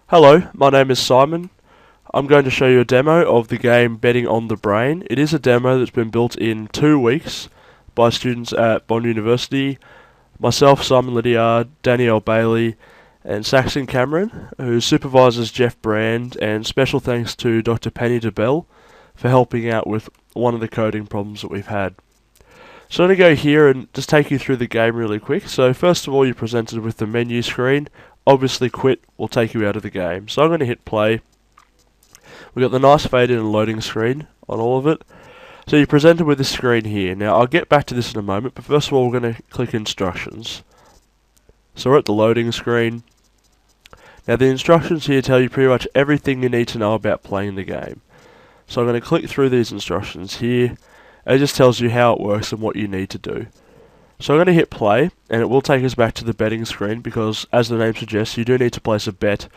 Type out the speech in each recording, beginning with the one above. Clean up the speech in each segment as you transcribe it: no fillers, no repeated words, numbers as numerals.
Hello, my name is Simon. I'm going to show you a demo of the game Betting on the Brain. It is a demo that's been built in 2 weeks by students at Bond University, myself, Simon Lydiard, Danielle Bailey, and Saxon Cameron, whose supervisors Jeff Brand, and special thanks to Dr. Penny DeBell for helping out with one of the coding problems that we've had. So I'm going to go here and just take you through the game really quick. So first of all, you're presented with the menu screen. Obviously quit will take you out of the game. So I'm going to hit play. We've got the nice fade in and loading screen on all of it. So you're presented with this screen here. Now I'll get back to this in a moment, but first of all we're going to click instructions. So we're at the loading screen. Now the instructions here tell you pretty much everything you need to know about playing the game. So I'm going to click through these instructions here. It just tells you how it works and what you need to do. So I'm going to hit play, and it will take us back to the betting screen because, as the name suggests, you do need to place a bet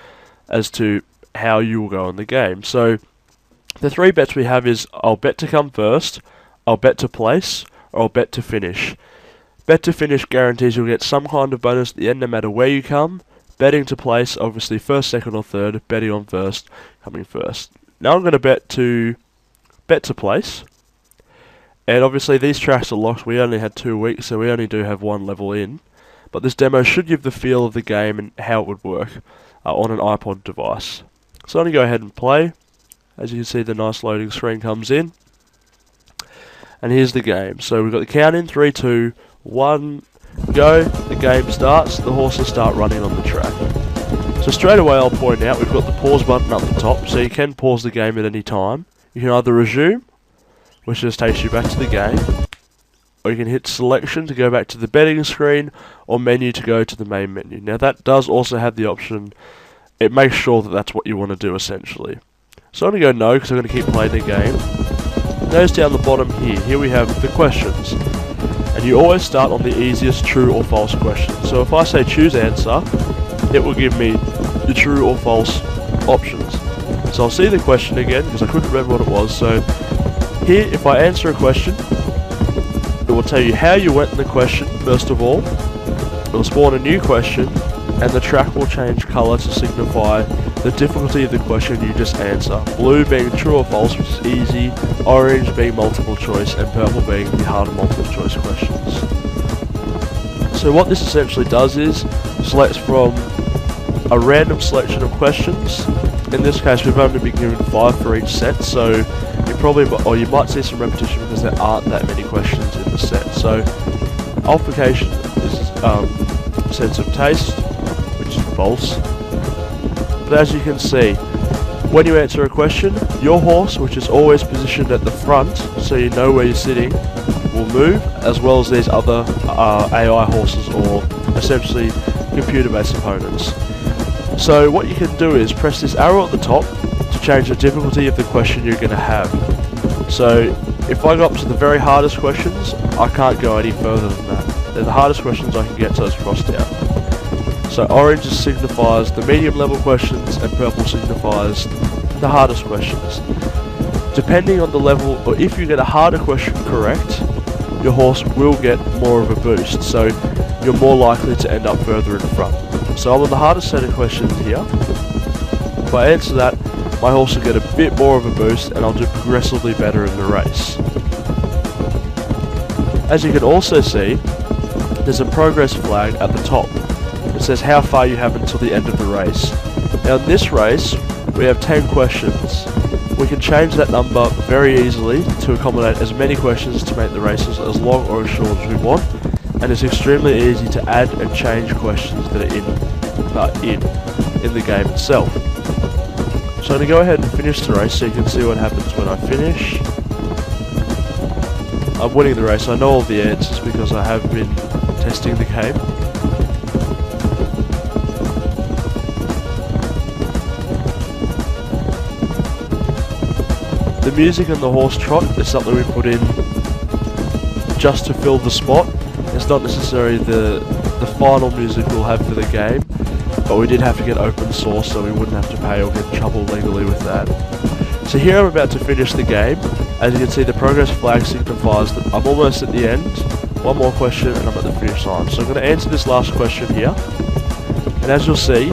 as to how you will go in the game. So the 3 bets we have is I'll bet to come first, I'll bet to place, or I'll bet to finish. Bet to finish guarantees you'll get some kind of bonus at the end no matter where you come. Betting to place, obviously first, second or third, betting on first, coming first. Now I'm going to bet to place. And obviously these tracks are locked. We only had 2 weeks, so we only do have 1 level in. But this demo should give the feel of the game and how it would work on an iPod device. So I'm going to go ahead and play. As you can see, the nice loading screen comes in. And here's the game. So we've got the count in, 3, 2, 1, go. The game starts. The horses start running on the track. So straight away I'll point out we've got the pause button up the top, so you can pause the game at any time. You can either resume, which just takes you back to the game, or you can hit selection to go back to the betting screen, or menu to go to the main menu. Now that does also have the option, it makes sure that that's what you want to do essentially. So I'm going to go no because I'm going to keep playing the game. Notice down the bottom here we have the questions, and you always start on the easiest true or false question. So if I say choose answer, it will give me the true or false options. So I'll see the question again because I couldn't remember what it was. So here, if I answer a question, it will tell you how you went in the question, first of all. It will spawn a new question, and the track will change colour to signify the difficulty of the question you just answer. Blue being true or false, which is easy, orange being multiple choice, and purple being the harder multiple choice questions. So what this essentially does is, selects from a random selection of questions. In this case, we've only been given 5 for each set, so you might see some repetition because there aren't that many questions in the set. So altercation is sense of taste, which is false. But as you can see, when you answer a question, your horse, which is always positioned at the front, so you know where you're sitting, will move, as well as these other AI horses, or essentially computer-based opponents. So what you can do is press this arrow at the top to change the difficulty of the question you're going to have. So if I go up to the very hardest questions, I can't go any further than that. They're the hardest questions I can get, so it's crossed out. So orange signifies the medium level questions, and purple signifies the hardest questions. Depending on the level, or if you get a harder question correct, your horse will get more of a boost, so you're more likely to end up further in front. So I'm on the hardest set of questions here. If I answer that, my horse will get a bit more of a boost, and I'll do progressively better in the race. As you can also see, there's a progress flag at the top. It says how far you have until the end of the race. Now in this race, we have 10 questions. We can change that number very easily to accommodate as many questions to make the races as long or as short as we want, and it's extremely easy to add and change questions that are in the game itself. So I'm going to go ahead and finish the race so you can see what happens when I finish. I'm winning the race. I know all the answers because I have been testing the game. The music and the horse trot is something we put in just to fill the spot. It's not necessarily the final music we'll have for the game, but we did have to get open source so we wouldn't have to pay or get in trouble legally with that. So here I'm about to finish the game. As you can see, the progress flag signifies that I'm almost at the end. One more question and I'm at the finish line. So I'm going to answer this last question here. And as you'll see,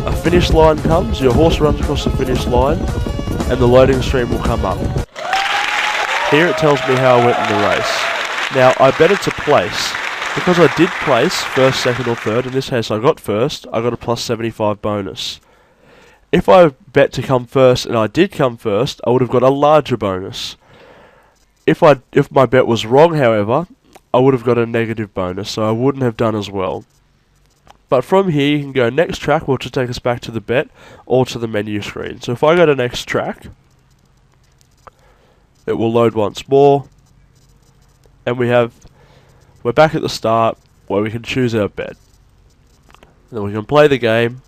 a finish line comes, your horse runs across the finish line, and the loading screen will come up. Here it tells me how I went in the race. Now, I bet it's a place. Because I did place first, second or third, in this case I got first, I got a plus 75 bonus. If I bet to come first and I did come first, I would have got a larger bonus. If my bet was wrong, however, I would have got a negative bonus, so I wouldn't have done as well. But from here you can go next track, which will take us back to the bet, or to the menu screen. So if I go to next track, it will load once more, and we're back at the start where we can choose our bet. Then we can play the game,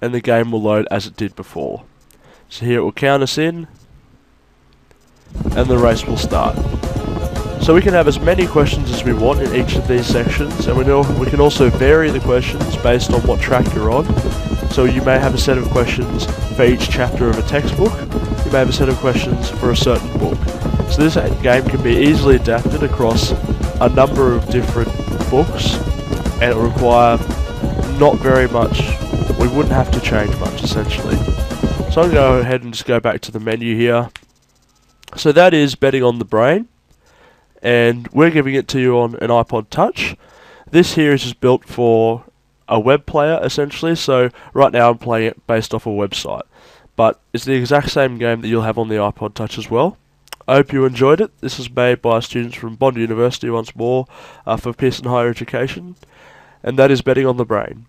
and the game will load as it did before. So here it will count us in, and the race will start. So we can have as many questions as we want in each of these sections, and we can also vary the questions based on what track you're on. So you may have a set of questions for each chapter of a textbook, you may have a set of questions for a certain book. So this game can be easily adapted across a number of different books, and it will require not very much, we wouldn't have to change much essentially. So I'm going to go ahead and just go back to the menu here. So that is betting on the brain, and we're giving it to you on an iPod Touch. This here is just built for a web player essentially, so right now I'm playing it based off a website. But it's the exact same game that you'll have on the iPod Touch as well. I hope you enjoyed it. This is made by students from Bond University once more for Pearson Higher Education, and that is betting on the brain.